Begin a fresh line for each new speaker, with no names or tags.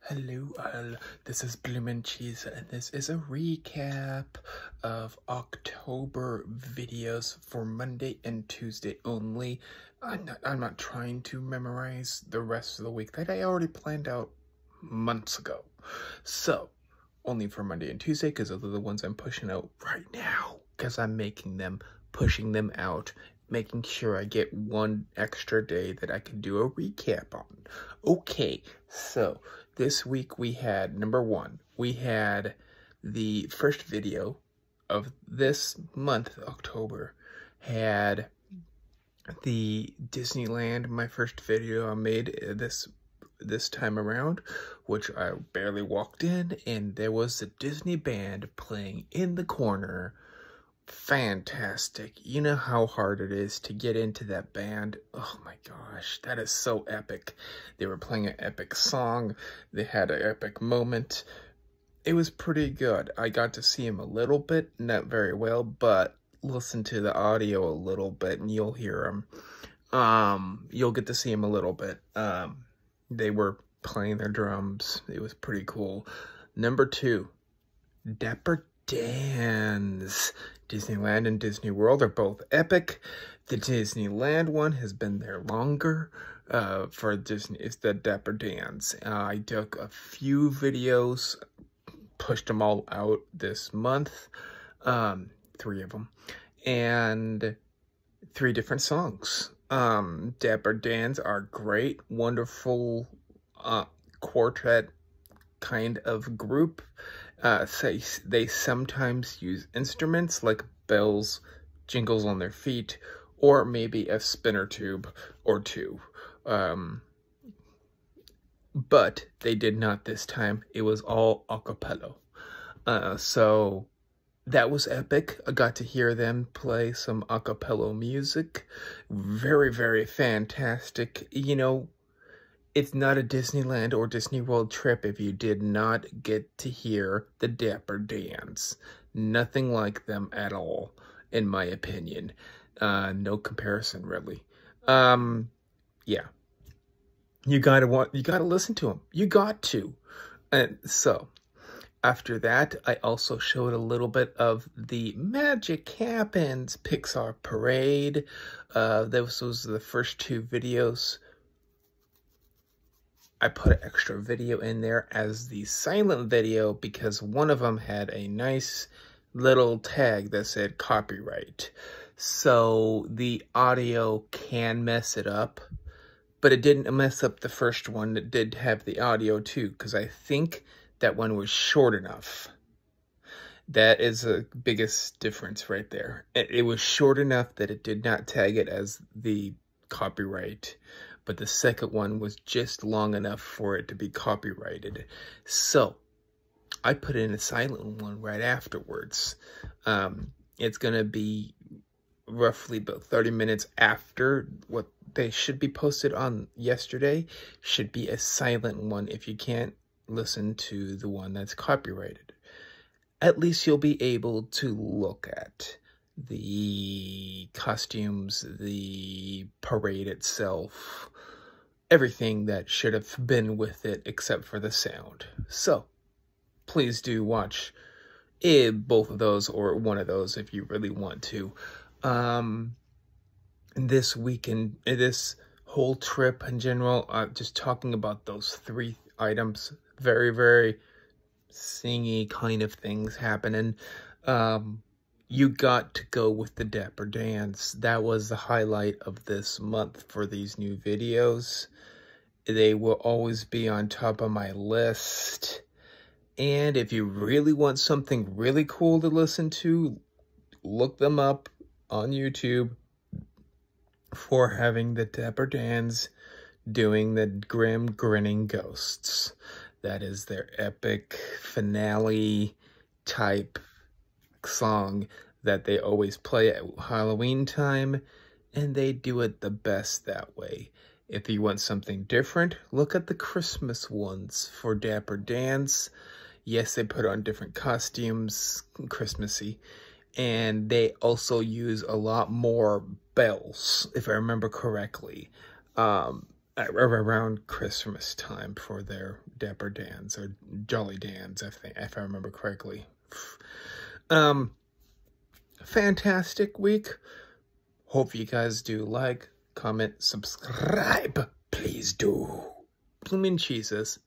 Hello all, this is Bloomin' Cheese and this is a recap of October videos for Monday and Tuesday only. I'm not trying to memorize the rest of the week that I already planned out months ago. So, only for Monday and Tuesday because those are the ones I'm pushing out right now because I'm making them, pushing them out, making sure I get one extra day that I can do a recap on. Okay, so this week we had, number one, we had the first video of this month, October, had the Disneyland, my first video I made this time around, which I barely walked in, and there was the Disney band playing in the corner. Fantastic. You know how hard it is to get into that band. Oh my gosh, that is so epic. They were playing an epic song. They had an epic moment. It was pretty good. I got to see him a little bit, not very well, but listen to the audio a little bit and you'll hear him. You'll get to see him a little bit. They were playing their drums. It was pretty cool. Number two, Dapper Dan's. Disneyland and Disney World are both epic. The Disneyland one has been there longer. For Disney, it's the Dapper Dan's. I took a few videos, pushed them all out this month. 3 of them. And 3 different songs. Dapper Dan's are great, wonderful quartet kind of group. They sometimes use instruments like bells, jingles on their feet, or maybe a spinner tube or two. But they did not this time. It was all a cappella. So that was epic. I got to hear them play some a cappella music. Very, very fantastic. You know, it's not a Disneyland or Disney World trip if you did not get to hear the Dapper Dan's. Nothing like them at all, in my opinion. No comparison, really. Yeah. You gotta listen to them. You got to. And so, after that, I also showed a little bit of the Magic Happens Pixar Parade. Those were the first 2 videos. I put an extra video in there as the silent video because one of them had a nice little tag that said copyright. So the audio can mess it up, but it didn't mess up the first one. It did have the audio too, because I think that one was short enough. That is the biggest difference right there. It was short enough that it did not tag it as the copyright. But the second one was just long enough for it to be copyrighted. So, I put in a silent one right afterwards. It's going to be roughly about 30 minutes after what they should be posted on yesterday. Should be a silent one if you can't listen to the one that's copyrighted. At least you'll be able to look at the costumes, the parade itself, everything that should have been with it except for the sound. So, please do watch both of those or one of those if you really want to. This weekend, this whole trip in general, just talking about those 3 items, very, very singy kind of things happening. You got to go with the Dapper Dan's. That was the highlight of this month for these new videos. They will always be on top of my list. And if you really want something really cool to listen to, look them up on YouTube for having the Dapper Dan's doing the Grim Grinning Ghosts. That is their epic finale type song that they always play at Halloween time, and they do it the best that way. If you want something different, look at the Christmas ones for Dapper Dan's. Yes, they put on different costumes, Christmassy, and they also use a lot more bells, if I remember correctly, around Christmas time for their Dapper Dans, or Jolly Dans, I think, if I remember correctly. Fantastic week. Hope you guys do like, comment, subscribe. Please do. Bloomin' cheeses.